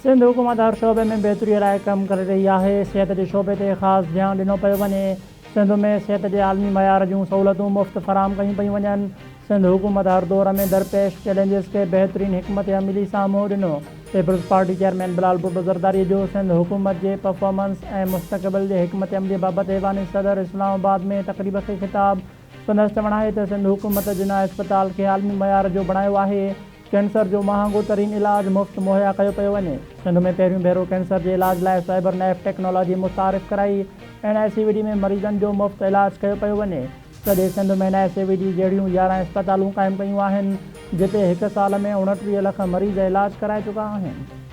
सिंध हुकूमत हर शोबे में बेहतरी लाइ कमु करे रही आहे। सिहत जे शोबे ते ख़ासि ध्यानु ॾिनो पियो वञे। सिंध में सिहत जे आलमी मयार जूं सहूलियतूं मुफ़्त फ़राहम कयूं पियूं वञनि। सिंध हुकूमत हर दौर में दरपेश चैलेंजिस खे बहितरीन हिकमत अमली सां मुंहुं ॾिनो। पीपल्स पार्टी चेयरमैन बिलाल भुट्टो ज़रदारी जो सिंध हुकूमत जे परफॉर्मेंस ऐं मुस्तक़बिल जे हिकमत अमली बाबति ऐवान सदर इस्लामाबाद में तक़रीब खे ख़िताब। संदसि चवणु आहे त सिंध हुकूमत जिना इस्पताल खे आलमी मयार जो बणायो आहे। कैंसर जो महांगो तरीन इलाज मुफ़्त मुहैया कयो पियो वञे। सिंध में पहिरियों भेरो कैंसर जे इलाज लाइ साइबर नैफ टेक्नोलॉजी मुतारिफ़ कराई। NICVD में मरीज़नि जो मुफ़्त इलाज कयो पियो वञे। सॼे सिंध में NICVD जहिड़ियूं 11 इस्पतालूं क़ाइमु कयूं आहिनि, जिते हिक साल में 29 लख मरीज़ इलाज कराए चुका आहिनि।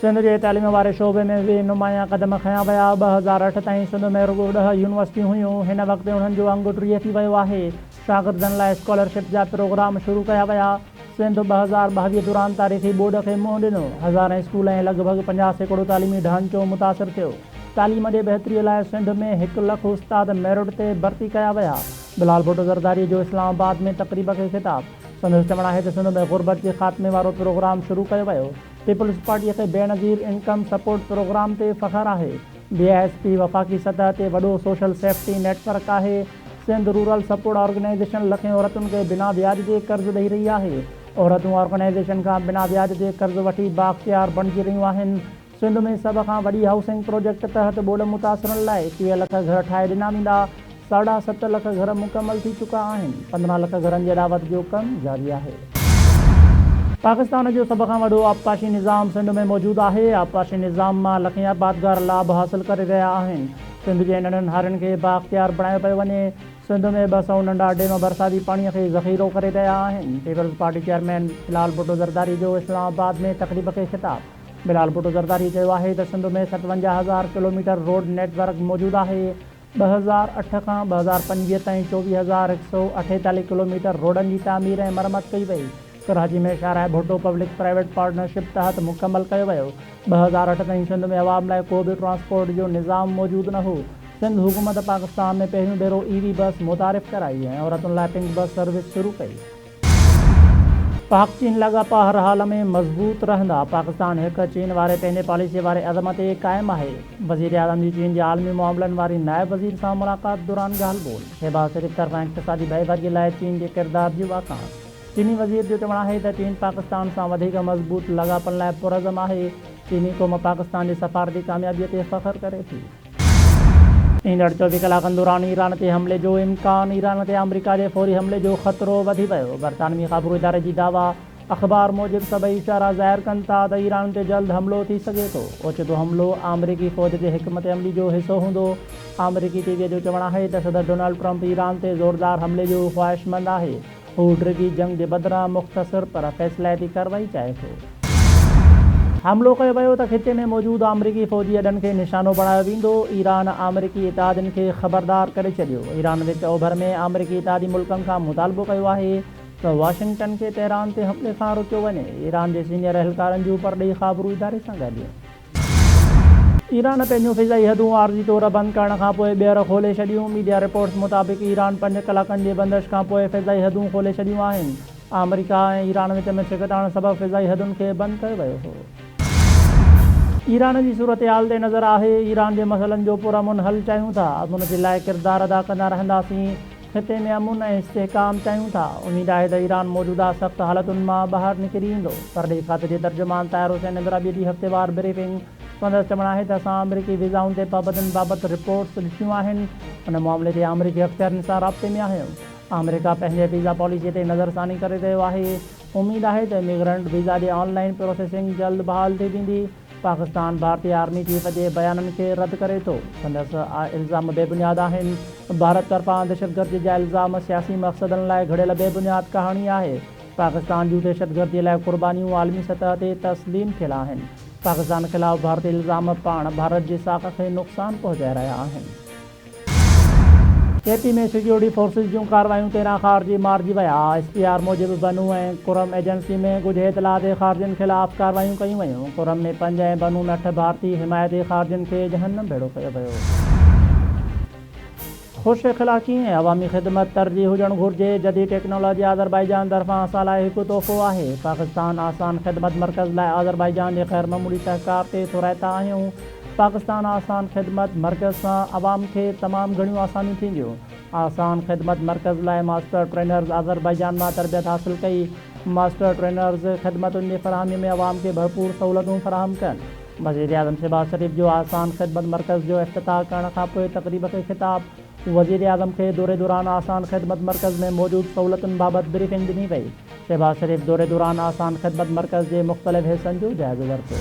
सिंध जे तइलीम वारे शोबे में बि नुमाया क़दम खयां विया। 2008 ताईं सिंध में रुॻो 10 यूनिवर्सिटियूं हुयूं। हिन वक़्तु उन्हनि जो अंगु 30 थी वियो आहे। शागिर्दनि लाइ स्कॉलरशिप जा प्रोग्राम शुरू कया विया। सिंध 2022 दौरान तारीख़ी बोर्ड खे मुंहुं ॾिनो। हज़ारें स्कूल ऐं लॻभॻि 50% तालीमी ढांचो मुतासिर थियो। तालीम जे बहितरीअ लाइ सिंध में 1 लख उस्ताद मेरिट ते भर्ती कया विया। बिलाल भुट्टो ज़रदारी जो इस्लामाबाद में तक़रीब खे ख़िताब। संदसि चवणु आहे त सिंध में ग़ुरबत जे ख़ात्मे वारो प्रोग्राम शुरू कयो वियो। पीपल्स पार्टीअ खे बेनज़ीर इनकम सपोर्ट प्रोग्राम ते फ़ख़्रु आहे। BISP वफ़ाक़ी सतह ते वॾो सोशल सेफ्टी नेटवर्क आहे। सिंध रूरल सपोर्ट ऑर्गेनाइज़ेशन लखें औरतुनि खे बिना ब्याज जे कर्ज़ ॾेई रही आहे। औरतूं ऑर्गेनाइज़ेशन खां बिना ब्याज जे कर्ज़ वठी बाख़्तियार बणिजी रहियूं आहिनि। सिंध में सभ खां वॾी हाउसिंग प्रोजेक्ट तहत ॿोॾ मुतासिरनि लाइ 21 लख घर ठाहे ॾिना वेंदा। 7.5 लख घर मुकमल थी चुका आहिनि। 15 लख घरनि जे ॾावत जो कमु जारी आहे। पाकिस्तान जो सभ खां वॾो आबपाशी निज़ाम सिंध में मौजूदु आहे। आबपाशी निज़ाम मां लखें आबादगार लाभ हासिल करे रहिया आहिनि। सिंध जे नंढनि हारियुनि खे बाख़्तियार बणायो पियो वञे। सिंध में 200 नंढा डेम बरसाती पाणीअ खे ज़ख़ीरो करे रहिया आहिनि। पीपल्स पार्टी चेयरमैन बिलाल भुट्टो ज़रदारी जो इस्लामाबाद में तक़रीब खे ख़िताब। बिलाल भुट्टो ज़रदारी चयो आहे त सिंध में 57,000 किलोमीटर रोड नेटवर्क मौजूदु आहे। 2008 खां 2025 ताईं 24,148 किलोमीटर रोडनि जी तामीर ऐं मरम्मत कई वई। कराची में शाहराह भुट्टो पब्लिक प्राइवेट पार्टनरशिप तहत मुकमल कयो वियो। 2008 ताईं सिंध में अवाम लाइ को बि ट्रांसपोर्ट जो निज़ाम मौजूदु न हो। सिंध हुकूमत पाकिस्तान में पहिरियों भेरो EV बस मुतारिफ़ कराई ऐं औरतुनि लाइ पिंक बस सर्विस शुरू कई। पाक चीन लाॻापा हर हाल में मज़बूत रहंदा। पाकिस्तान हिक चीन वारे पंहिंजे पॉलिसी वारे अज़म ते क़ाइमु आहे। वज़ीर आज़म जी चीन जे आलमी मामलनि वारी नायब वज़ीर सां मुलाक़ात दौरान ॻाल्हि ॿोल। शहबाज़ शरीफ़ तरफ़ां इक़्तिसादी बहिबरी लाइ चीन जे किरदार जी वाकाणत। चीनी वज़ीर जो चवणु आहे त चीन पाकिस्तान सां वधीक मज़बूत लाॻापनि लाइ पुरज़म आहे। चीनी क़ौम पाकिस्तान जी सफ़ारती कामयाबीअ ते फ़ख़्रु करे थी। ईंदड़ 24 कलाकनि दौरान ईरान ते हमले जो इम्कान। ईरान ते अमरीका जे फ़ौरी हमले जो ख़तरो वधी वियो। बरतानवी ख़बरूं इदारे जी दावा। अख़बार मूजिबि सभई इशारा ज़ाहिर कनि था त ईरान ते जल्द हमिलो थी सघे थो। ओचितो हमिलो अमरीकी फ़ौज जे हिकमत अमली जो हिसो हूंदो। अमरीकी टीवीअ जो चवणु आहे त सदर डोनाल्ड ट्रंप ईरान ते ज़ोरदार हमले जो ख़्वाहिशमंद आहे। हू डिघी जंग जे बदिरां मुख़्तसिर पर फ़ैसिलाती कार्रवाई चाहे थो। हमिलो कयो वियो त ख़िते में मौजूदु अमरीकी फ़ौजी अॾनि खे निशानो बणायो वेंदो। ईरान अमरीकी इतादियुनि खे ख़बरदार करे छॾियो। ईरान विच ओभर में अमरीकी इतादी मुल्कनि खां मुतालबो कयो आहे त वाशिंगटन खे तेहरान ते हमले खां रोकियो वञे। ईरान जे सीनियर अहलकारनि जूं परॾेही ख़बरूं इदारे सां ॻाल्हियूं। ईरान पंहिंजूं फ़िज़ाई हदूं आरज़ी तौर बंदि करण खां पोइ ॿीहर खोले छॾियूं। मीडिया रिपोर्ट्स मुताबिक़ ईरान 5 कलाकनि जे बंदिश खां पोइ फ़िज़ाई हदूं खोले छॾियूं आहिनि। अमरीका ऐं ईरान विच में छिकटाइण सबबि फ़िज़ाई हदुनि खे बंदि कयो वियो हो। ईरान जी सूरत हाल ते नज़र आहे। ईरान जे मसइलनि जो पुरअमन हल चाहियूं था। अमन जे लाइ किरदारु अदा कंदा रहंदासीं। ख़िते में अमन ऐं इस्तेहकाम चाहियूं था। उमेद आहे त ईरान मौजूदा सख़्त हालतुनि मां ॿाहिरि निकिरी ईंदो। परॾेही खाते जे तर्जुमान ताहिर हुसैन इंदिरा ॿिए ॾींहुं हफ़्तेवार ब्रीफिंग। संदसि चवणु आहे त असां अमरीकी वीज़ाउनि ते पाबंदियुनि बाबति रिपोर्ट्स ॾिठियूं आहिनि। उन मामले ते अमरीकी अख़्तियारनि सां राब्ते में आहियूं। अमरीका पंहिंजे वीज़ा पॉलिसीअ ते नज़रसानी करे रहियो आहे। उमेद आहे त इमिग्रेंट वीज़ा जी ऑनलाइन प्रोसेसिंग जल्द बहाल थी वेंदी। पाकिस्तान भारतीय आर्मी चीफ जे बयाननि खे रद्द करे थो। संदसि इल्ज़ाम बेबुनियाद आहिनि। भारत तरफ़ां दहशतगर्दी जा इल्ज़ाम सियासी मक़सदनि लाइ घड़ियल बेबुनियाद कहाणी आहे। पाकिस्तान जूं दहशतगर्दीअ लाइ क़ुर्बानियूं आलमी सतह ते तस्लीम थियल आहिनि। पाकिस्तान ख़िलाफ़ भारतीय इल्ज़ाम पाण भारत जी साख खे नुक़सानु पहुचाए रहिया आहिनि। KP में सिक्योरिटी फोर्सिस जूं कार्रवायूं 13 ख़ारिजी मारिजी विया। SPR मूजिबि बनू ऐं कुरम एजेंसी में कुझु इतलात ख़ारिजियुनि ख़िलाफ़ कार्रवायूं कयूं वयूं। कुरम में 5 ऐं बनू में 8 भारतीय हिमायती ख़ारिजियुनि खे जहन्नम भेड़ो कयो वियो। खुश अखलाक़ी ऐं अवामी ख़िदमत तरजीह हुजणु घुरिजे। जदीद टेक्नोलॉजी आज़रबाईजान तरफ़ां असां लाइ हिकु तोहफ़ो आहे। पाकिस्तान आसान ख़िदमत मर्कज़ लाइ आज़रबाईजान जे ग़ैर मामूली सहकार ते थोराइता आहियूं। पाकिस्तान आसान ख़िदमत मर्कज़ सां अवाम खे तमामु घणियूं आसानियूं थींदियूं। आसान ख़िदमत मर्कज़ लाइ मास्टर ट्रेनर्स आज़रबाईजान मां तरबियत हासिल कई। मास्टर ट्रेनर्स ख़िदमतुनि जी फ़राहमी में अवाम खे भरपूर सहूलतूं फ़राहम कनि। वज़ीर आज़म शहबाज शरीफ़ जो आसान ख़िदमत मर्कज़ जो इफ़्तिताह करण खां पोइ तक़रीब खे ख़िताब। वज़ीर आज़म खे दौरे दौरान आसान ख़िदमत मर्कज़ में मौजूदु सहूलतुनि बाबति ब्रीफिंग ॾिनी वई। शहबाज शरीफ़ दौरे दौरान आसान ख़िदमत मर्कज़ जे मुख़्तलिफ़ हिस्सनि जो जाइज़ो वरितो।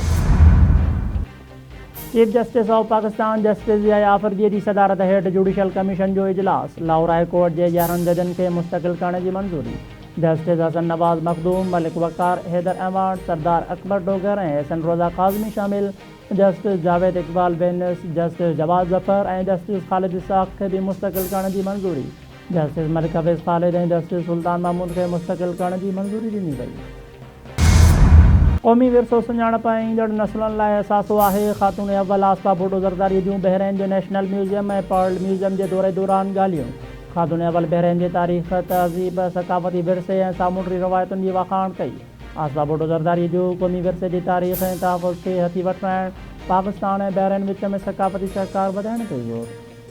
Chief justice of Pakistan justice Zia आफ़रीदीअ जी सदारत हेठि जुडिशल कमीशन जो इजलास। लाहौर हाई कोर्ट जे 11 जजनि खे मुस्तक़िल करण जी मंज़ूरी। जस्टिस हसन नवाज़ मखदूम, मलिक वक़ार, हैदर अहमद, सरदार अकबर डोगर ऐं एहसन रोज़ा काज़मी शामिल। जस्टिस जावेद इक़बाल बेनिस, जस्टिस जवाद ज़फ़र ऐं जस्टिस ख़ालिद इसाक़ खे बि मुस्तक़िल करण जी मंज़ूरी। जस्टिस मलिक हफ़ीज़ ख़ालिद ऐं जस्टिस सुल्तान महमूद खे मुस्तक़िल करण जी मंज़ूरी ॾिनी वई। क़ौमी विरसो सुञाणप ऐं ईंदड़ नसलुनि लाइ असासो आहे। ख़ातून अव्वल आसपा भुट्टो ज़रदारी जूं बहरैन जे नेशनल म्यूज़ियम ऐं पर्ल म्यूज़ियम जे दौरे दौरान ॻाल्हियूं। ख़ातून अव्वल बहरैन जे तारीख़, तहज़ीब, सक़ाफ़ती विरसे ऐं सामूंडी रवायतुनि जी वाखाण कई। आसपा भुट्टो ज़रदारी जो क़ौमी विरसे जी तारीख़ ऐं तहफ़्फ़ुज़ खे हथी वठाइण, पाकिस्तान ऐं बहरैन विच में सक़ाफ़ती सहकार वधाइण ते ज़ोर।